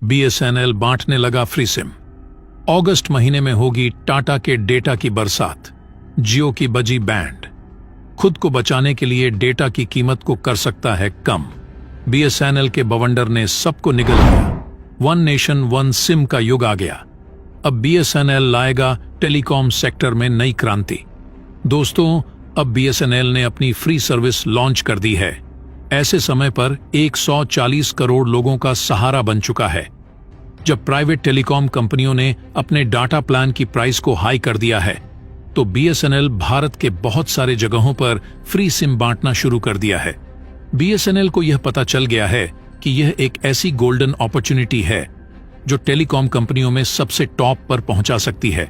BSNL बांटने लगा free SIM. अगस्त महीने में होगी टाटा के डेटा की बरसात। जियो की बजी बैंड। खुद को बचाने के लिए डेटा की कीमत को कर सकता है कम। बीएसएनएल के बवंडर ने सबको निगल लिया। वन नेशन वन सिम का युग आ गया। अब बीएसएनएल लाएगा टेलीकॉम सेक्टर में नई क्रांति। दोस्तों, अब बीएसएनएल ने अपनी फ्री सर्विस लॉन्च कर दी है। ऐसे समय पर 140 करोड़ लोगों का सहारा बन चुका है। जब प्राइवेट टेलीकॉम कंपनियों ने अपने डाटा प्लान की प्राइस को हाई कर दिया है, तो बीएसएनएल भारत के बहुत सारे जगहों पर फ्री सिम बांटना शुरू कर दिया है। बीएसएनएल को यह पता चल गया है कि यह एक ऐसी गोल्डन अपॉर्चुनिटी है जो टेलीकॉम कंपनियों में सबसे टॉप पर पहुंचा सकती है।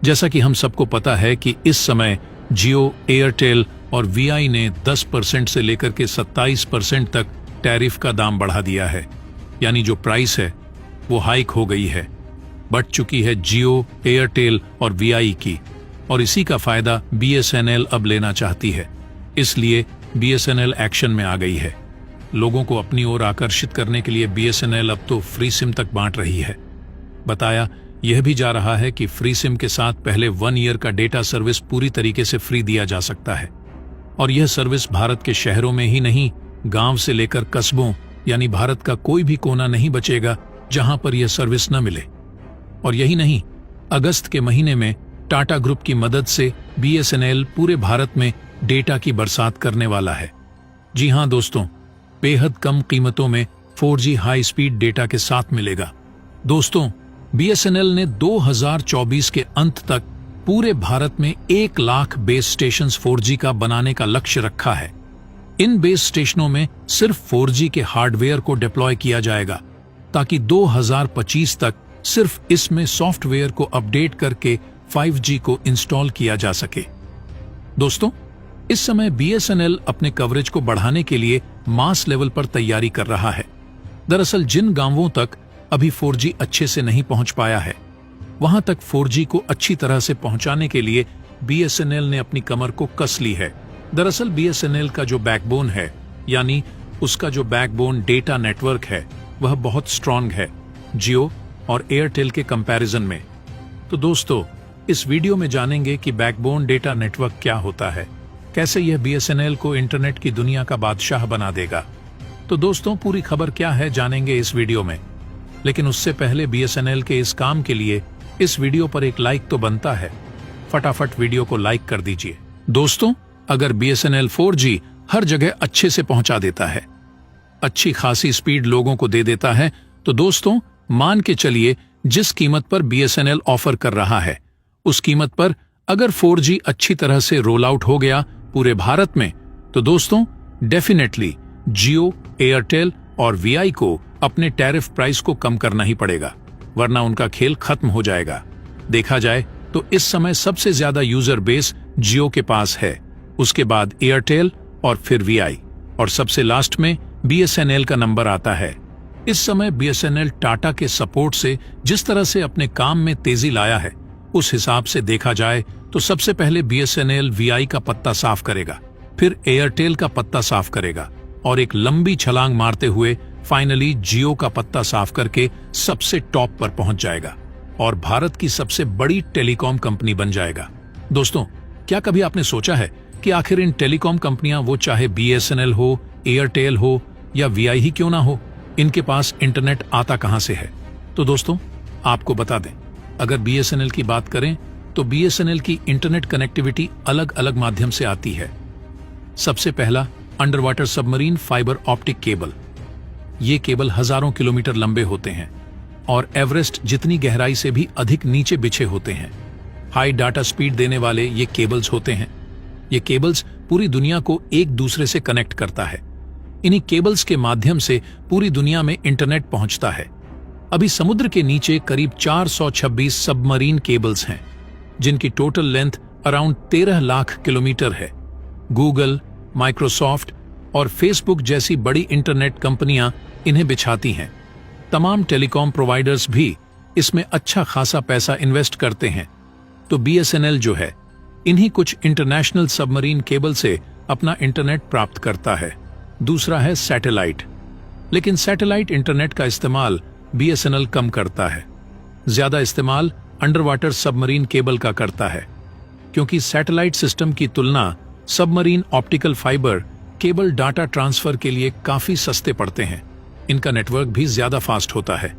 जैसा कि हम सबको पता है कि इस समय जियो, एयरटेल और वीआई ने 10% से लेकर के 27% तक टैरिफ का दाम बढ़ा दिया है। यानी जो प्राइस है वो हाइक हो गई है, बढ़ चुकी है जियो, एयरटेल और वीआई की, और इसी का फायदा बीएसएनएल अब लेना चाहती है। इसलिए बीएसएनएल एक्शन में आ गई है। लोगों को अपनी ओर आकर्षित करने के लिए बीएसएनएल अब तो फ्री सिम तक बांट रही है। बताया यह भी जा रहा है कि फ्री सिम के साथ पहले 1 ईयर का डेटा सर्विस पूरी तरीके से फ्री दिया जा सकता है, और यह सर्विस भारत के शहरों में ही नहीं, गांव से लेकर कस्बों, यानी भारत का कोई भी कोना नहीं बचेगा जहां पर यह सर्विस न मिले। और यही नहीं, अगस्त के महीने में टाटा ग्रुप की मदद से बीएसएनएल पूरे भारत में डेटा की बरसात करने वाला है। जी हां दोस्तों, बेहद कम कीमतों में 4G हाई स्पीड डेटा के साथ मिलेगा। दोस्तों, बीएसएनएल ने 2024 के अंत तक पूरे भारत में 1 लाख बेस स्टेशंस 4G का बनाने का लक्ष्य रखा है। इन बेस स्टेशनों में सिर्फ 4G के हार्डवेयर को डिप्लॉय किया जाएगा, ताकि 2025 तक सिर्फ इसमें सॉफ्टवेयर को अपडेट करके 5G को इंस्टॉल किया जा सके। दोस्तों, इस समय बीएसएनएल अपने कवरेज को बढ़ाने के लिए मास लेवल पर तैयारी कर रहा है। दरअसल जिन गांवों तक अभी 4G अच्छे से नहीं पहुंच पाया है, वहां तक 4G को अच्छी तरह से पहुंचाने के लिए बीएसएनएल ने अपनी कमर को कस ली है। दरअसल बीएसएनएल का जो बैकबोन है, यानी उसका जो बैकबोन डेटा नेटवर्क है, वह बहुत स्ट्रांग है जियो और एयरटेल के कंपैरिजन में। तो दोस्तों, इस वीडियो में जानेंगे कि बैकबोन डेटा नेटवर्क क्या होता है, कैसे यह बीएसएनएल को इंटरनेट की दुनिया का बादशाह बना देगा। तो दोस्तों, पूरी खबर क्या है जानेंगे इस वीडियो में। लेकिन उससे पहले बीएसएनएल के इस काम के लिए इस वीडियो पर एक लाइक तो बनता है। फटाफट वीडियो को लाइक कर दीजिए। दोस्तों, अगर बीएसएनएल 4G हर जगह अच्छे से पहुंचा देता है, अच्छी खासी स्पीड लोगों को दे देता है, तो दोस्तों मान के चलिए जिस कीमत पर बीएसएनएल ऑफर कर रहा है, उस कीमत पर अगर 4G अच्छी तरह से रोल आउट हो गया पूरे भारत में, तो दोस्तों डेफिनेटली जियो, एयरटेल और वीआई को अपने टैरिफ प्राइस को कम करना ही पड़ेगा, वरना उनका खेल खत्म हो जाएगा। देखा जाए तो इस समय सबसे ज्यादा यूजर बेस जियो के पास है, उसके बाद एयरटेल और फिर वीआई, और सबसे लास्ट में बीएसएनएल का नंबर आता है। इस समय बीएसएनएल टाटा के सपोर्ट से जिस तरह से अपने काम में तेजी लाया है, उस हिसाब से देखा जाए तो सबसे पहले बीएसएनएल वीआई का पत्ता साफ करेगा, फिर एयरटेल का पत्ता साफ करेगा, और एक लंबी छलांग मारते हुए फाइनली जियो का पत्ता साफ करके सबसे टॉप पर पहुंच जाएगा और भारत की सबसे बड़ी टेलीकॉम कंपनी बन जाएगा। दोस्तों, क्या कभी आपने सोचा है कि आखिर इन टेलीकॉम कंपनियां, वो चाहे बीएसएनएल हो, एयरटेल हो या वीआई ही क्यों ना हो, इनके पास इंटरनेट आता कहां से है? तो दोस्तों आपको बता दें, अगर बीएसएनएल की बात करें तो बीएसएनएल की इंटरनेट कनेक्टिविटी अलग अलग माध्यम से आती है। सबसे पहला under water submarine fibre optic cable. ये केबल हजारों किलोमीटर लंबे होते हैं और एवरेस्ट जितनी गहराई से भी अधिक नीचे बिछे होते हैं। हाई डाटा स्पीड देने वाले ये केबल्स होते हैं। ये केबल्स पूरी दुनिया को एक दूसरे से कनेक्ट करता है। इन्हीं केबल्स के माध्यम से पूरी दुनिया में इंटरनेट पहुंचता है। अभी समुद्र के नीचे करीब 426 सबमरीन केबल्स हैं, जिनकी total length around 13 lakh kilometre है। गूगल, माइक्रोसॉफ्ट और फेसबुक जैसी बड़ी इंटरनेट कंपनियां इन्हें बिछाती हैं। तमाम टेलीकॉम प्रोवाइडर्स भी इसमें अच्छा खासा पैसा इन्वेस्ट करते हैं। तो बीएसएनएल जो है, इन्हीं कुछ इंटरनेशनल सबमरीन केबल से अपना इंटरनेट प्राप्त करता है। दूसरा है सैटेलाइट। लेकिन सैटेलाइट इंटरनेट का इस्तेमाल बीएसएनएल कम करता है। ज्यादा इस्तेमाल अंडर वाटर सबमरीन केबल का करता है, क्योंकि सैटेलाइट सिस्टम की तुलना submarine optical fibre cable data transfer के लिए काफी सस्ते पड़ते हैं। इनका नेटवर्क भी ज्यादा फास्ट होता है।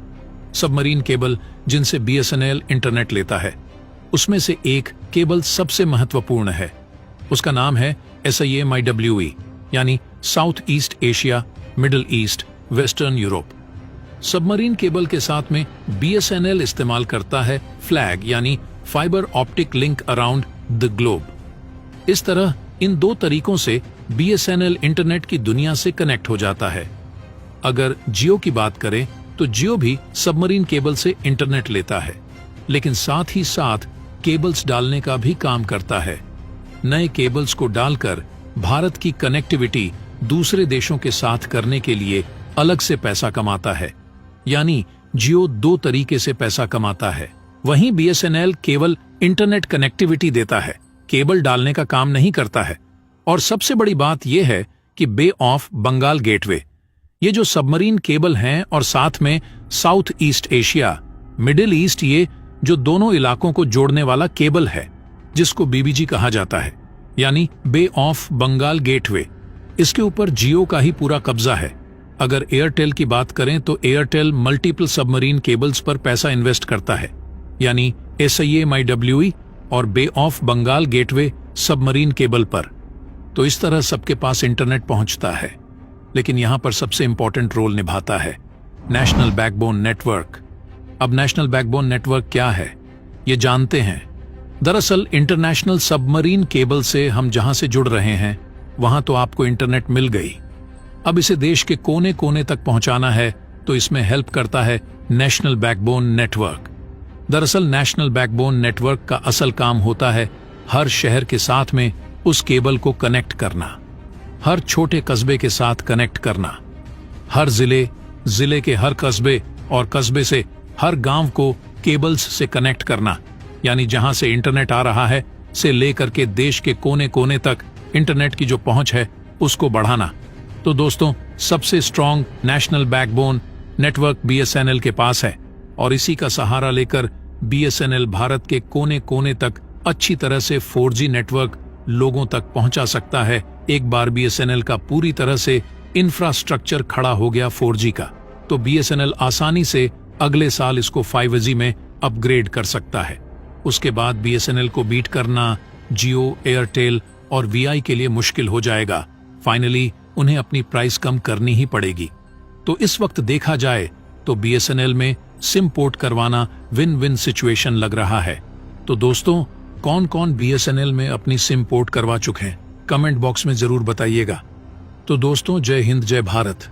सबमरीन केबल जिनसे बीएसएनएल इंटरनेट लेता है, उसमें से एक केबल सबसे महत्वपूर्ण है। उसका नाम है SIAMIWE, यानी south east Asia, middle east, western Europe. Submarine cable के साथ में बीएसएनएल इस्तेमाल करता है फ्लैग, यानी fibre optic link around the globe. इस तरह इन दो तरीकों से बीएसएनएल इंटरनेट की दुनिया से कनेक्ट हो जाता है। अगर जियो की बात करें तो जियो भी सबमरीन केबल से इंटरनेट लेता है, लेकिन साथ ही साथ केबल्स डालने का भी काम करता है। नए केबल्स को डालकर भारत की कनेक्टिविटी दूसरे देशों के साथ करने के लिए अलग से पैसा कमाता है, यानी जियो दो तरीके से पैसा कमाता है। वहीं बीएसएनएल केवल इंटरनेट कनेक्टिविटी देता है, केबल डालने का काम नहीं करता है। और सबसे बड़ी बात यह है कि बे ऑफ बंगाल गेटवे, ये जो सबमरीन केबल हैं और साथ में south east Asia, middle east, ये जो दोनों इलाकों को जोड़ने वाला केबल है, जिसको बीबीजी कहा जाता है, यानी बे ऑफ बंगाल गेटवे, इसके ऊपर जियो का ही पूरा कब्जा है। अगर एयरटेल की बात करें तो एयरटेल मल्टीपल सबमरीन केबल्स पर पैसा इन्वेस्ट करता है, यानी SIAMIWE और Bay of Bengal gateway submarine cable पर। तो इस तरह सबके पास इंटरनेट पहुंचता है। लेकिन यहां पर सबसे इंपॉर्टेंट रोल निभाता है नेशनल बैकबोन नेटवर्क। अब नेशनल बैकबोन नेटवर्क क्या है, ये जानते हैं। दरअसल इंटरनेशनल सबमरीन केबल से हम जहां से जुड़ रहे हैं वहां तो आपको इंटरनेट मिल गई। अब इसे देश के कोने कोने तक पहुंचाना है, तो इसमें हेल्प करता है नेशनल बैकबोन नेटवर्क। दरअसल नेशनल बैकबोन नेटवर्क का असल काम होता है हर शहर के साथ में उस केबल को कनेक्ट करना, हर छोटे कस्बे के साथ कनेक्ट करना, हर जिले के हर कस्बे और कस्बे से हर गांव को केबल्स से कनेक्ट करना, यानी जहां से इंटरनेट आ रहा है से लेकर के देश के कोने कोने तक इंटरनेट की जो पहुंच है उसको बढ़ाना। तो दोस्तों, सबसे strong national backbone network BSNL के पास है, और इसी का सहारा लेकर बीएसएनएल भारत के कोने कोने तक अच्छी तरह से 4G नेटवर्क लोगों तक पहुंचा सकता है। एक बार बीएसएनएल का पूरी तरह से इंफ्रास्ट्रक्चर खड़ा हो गया 4G का, तो बीएसएनएल आसानी से अगले साल इसको 5G में अपग्रेड कर सकता है। उसके बाद बीएसएनएल को बीट करना जियो, एयरटेल और वीआई के लिए मुश्किल हो जाएगा। फाइनली उन्हें अपनी प्राइस कम करनी ही पड़ेगी। तो इस वक्त देखा जाए तो बीएसएनएल में सिम पोर्ट करवाना विन विन सिचुएशन लग रहा है। तो दोस्तों, कौन कौन बीएसएनएल में अपनी सिम पोर्ट करवा चुके हैं, कमेंट बॉक्स में जरूर बताइएगा। तो दोस्तों, जय हिंद, जय भारत।